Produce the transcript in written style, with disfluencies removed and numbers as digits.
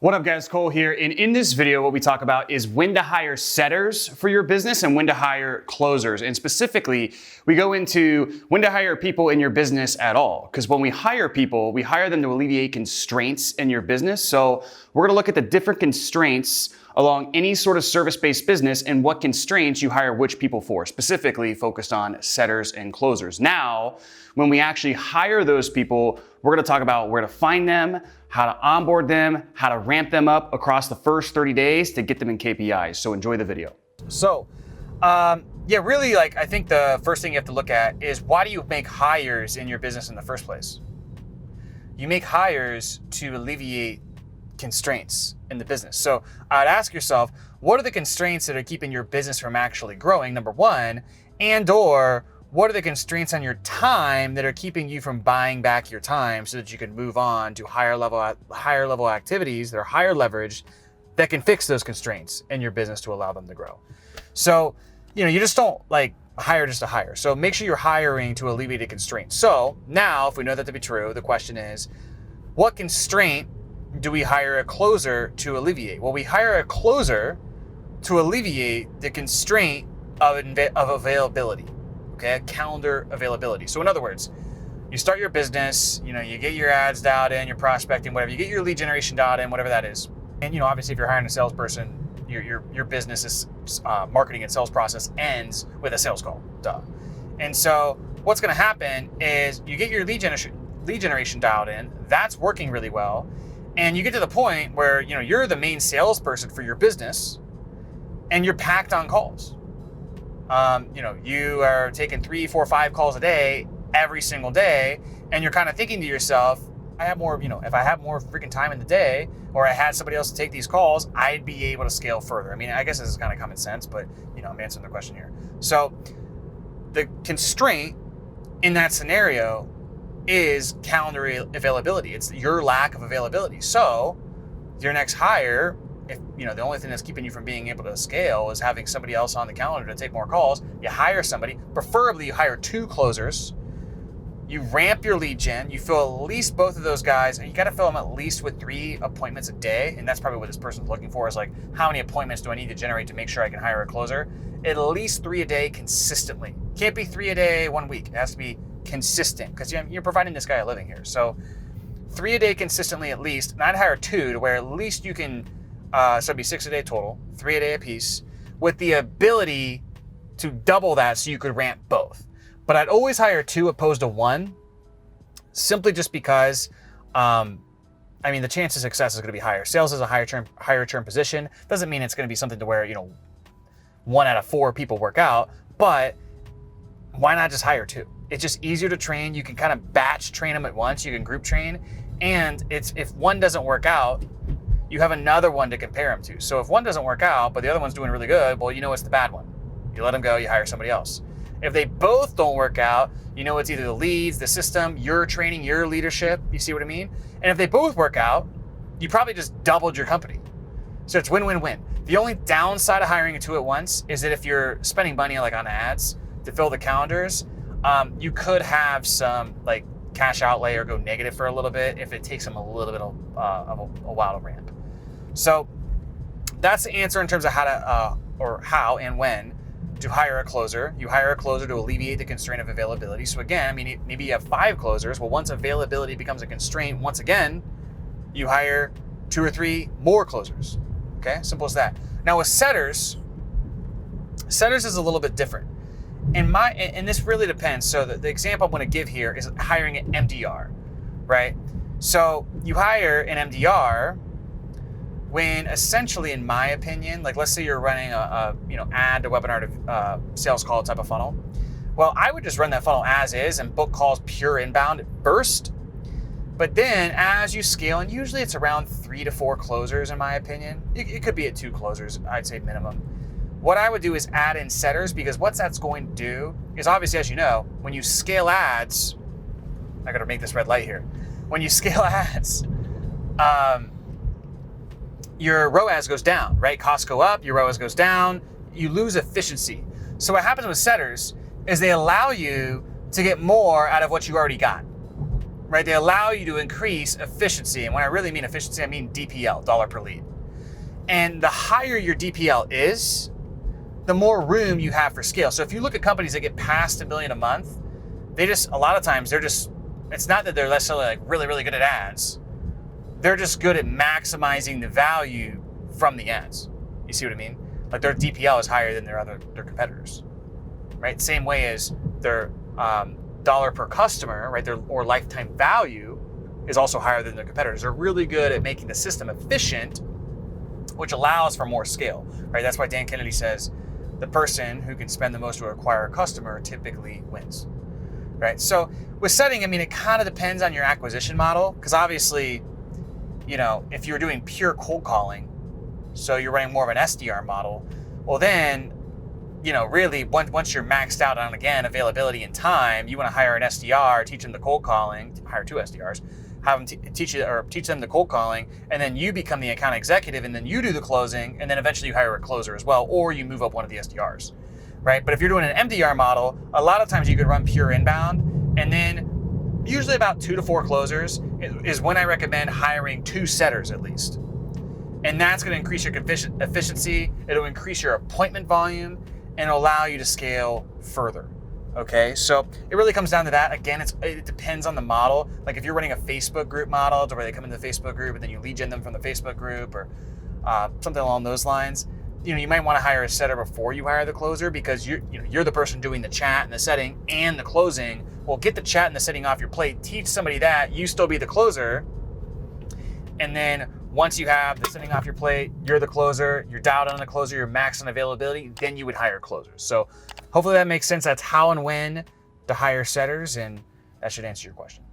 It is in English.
What up guys, Cole here, and in this video what we talk about is when to hire setters for your business and when to hire closers. And specifically, we go into when to hire people in your business at all. Because when we hire people, we hire them to alleviate constraints in your business. So we're gonna look at the different constraints along any sort of service-based business and what constraints you hire which people for, specifically focused on setters and closers. Now, when we actually hire those people, we're gonna talk about where to find them, how to onboard them, how to ramp them up across the first 30 days to get them in KPIs. So enjoy the video. So, really, I think the first thing you have to look at is why do you make hires in your business in the first place? You make hires to alleviate constraints in the business. So I'd ask yourself, what are the constraints that are keeping your business from actually growing, number one, or what are the constraints on your time that are keeping you from buying back your time so that you can move on to higher level activities that are higher leverage that can fix those constraints in your business to allow them to grow. So, you just don't hire just to hire. So make sure you're hiring to alleviate a constraint. So now, if we know that to be true, the question is, what constraint do we hire a closer to alleviate? Well, we hire a closer to alleviate the constraint of availability. Okay, calendar availability. So in other words, you start your business, you get your ads dialed in, your prospecting, whatever, you get your lead generation dialed in, whatever that is. And obviously if you're hiring a salesperson, your business's marketing and sales process ends with a sales call, duh. And so what's gonna happen is you get your lead generation dialed in, that's working really well. And you get to the point where, you're the main salesperson for your business and you're packed on calls. You are taking 3, 4, 5 calls a day, every single day, and you're kind of thinking to yourself, if I have more freaking time in the day, or I had somebody else to take these calls, I'd be able to scale further. I mean, I guess this is kind of common sense, but I'm answering the question here. So the constraint in that scenario is calendar availability. It's your lack of availability. So your next hire, if the only thing that's keeping you from being able to scale is having somebody else on the calendar to take more calls, you hire somebody, preferably you hire 2 closers, you ramp your lead gen, you fill at least both of those guys, and you got to fill them at least with 3 appointments a day. And that's probably what this person's looking for, is how many appointments do I need to generate to make sure I can hire a closer? At least 3 a day consistently. Can't be 3 a day 1 week. It has to be consistent, because you're providing this guy a living here. So 3 a day consistently at least, and I'd hire 2 to where at least you can, so it'd be 6 a day total, 3 a day a piece, with the ability to double that so you could ramp both. But I'd always hire 2 opposed to 1, simply just because, the chance of success is going to be higher. Sales is a higher term position. Doesn't mean it's going to be something to where, 1 out of 4 people work out, but why not just hire 2? It's just easier to train. You can kind of batch train them at once. You can group train. And if one doesn't work out, you have another one to compare them to. So if one doesn't work out, but the other one's doing really good, well, it's the bad one. You let them go, you hire somebody else. If they both don't work out, it's either the leads, the system, your training, your leadership. You see what I mean? And if they both work out, you probably just doubled your company. So it's win-win-win. The only downside of hiring 2 at once is that if you're spending money on ads to fill the calendars, you could have some cash outlay or go negative for a little bit if it takes them a little bit of a while to ramp. So that's the answer in terms of how to, or how and when to hire a closer. You hire a closer to alleviate the constraint of availability. So again, maybe you have 5 closers. Well, once availability becomes a constraint, once again, you hire 2 or 3 more closers. Okay, simple as that. Now with setters is a little bit different. And this really depends. So the example I'm going to give here is hiring an MDR, right? So you hire an MDR when essentially, in my opinion, let's say you're running a ad to webinar to sales call type of funnel. Well, I would just run that funnel as is and book calls pure inbound at first. But then as you scale, and usually it's around 3 to 4 closers in my opinion. It could be at 2 closers, I'd say minimum. What I would do is add in setters, because what that's going to do is, obviously, as you know, when you scale ads, I gotta make this red light here. When you scale ads, your ROAS goes down, right? Costs go up, your ROAS goes down, you lose efficiency. So what happens with setters is they allow you to get more out of what you already got. right? They allow you to increase efficiency. And when I really mean efficiency, I mean DPL, dollar per lead. And the higher your DPL is, the more room you have for scale. So if you look at companies that get past $1 million a month, a lot of times it's not that they're necessarily like really, really good at ads. They're just good at maximizing the value from the ads. You see what I mean? Like their DPL is higher than their competitors, right? Same way as their dollar per customer, right? Or lifetime value is also higher than their competitors. They're really good at making the system efficient, which allows for more scale, right? That's why Dan Kennedy says the person who can spend the most to acquire a customer typically wins, right? So with setting, I mean, it kind of depends on your acquisition model, because obviously, if you're doing pure cold calling, so you're running more of an SDR model, well then, really once you're maxed out on, again, availability and time, you want to hire an SDR, teach them the cold calling, hire 2 SDRs, have them teach them the cold calling, and then you become the account executive, and then you do the closing, and then eventually you hire a closer as well, or you move up one of the SDRs, right? But if you're doing an MDR model, a lot of times you could run pure inbound, and then usually about 2 to 4 closers is when I recommend hiring 2 setters at least. And that's going to increase your efficiency, it'll increase your appointment volume, and it'll allow you to scale further. Okay, so it really comes down to that. Again, it depends on the model. Like if you're running a Facebook group model to where they come into the Facebook group and then you lead gen them from the Facebook group, or something along those lines, you might want to hire a setter before you hire the closer, because you're the person doing the chat and the setting and the closing. Well, get the chat and the setting off your plate, teach somebody that, you still be the closer, and then once you have the setting off your plate, you're the closer, you're dialed on the closer, you're maxed on availability, then you would hire closers. So hopefully that makes sense. That's how and when to hire setters, and that should answer your question.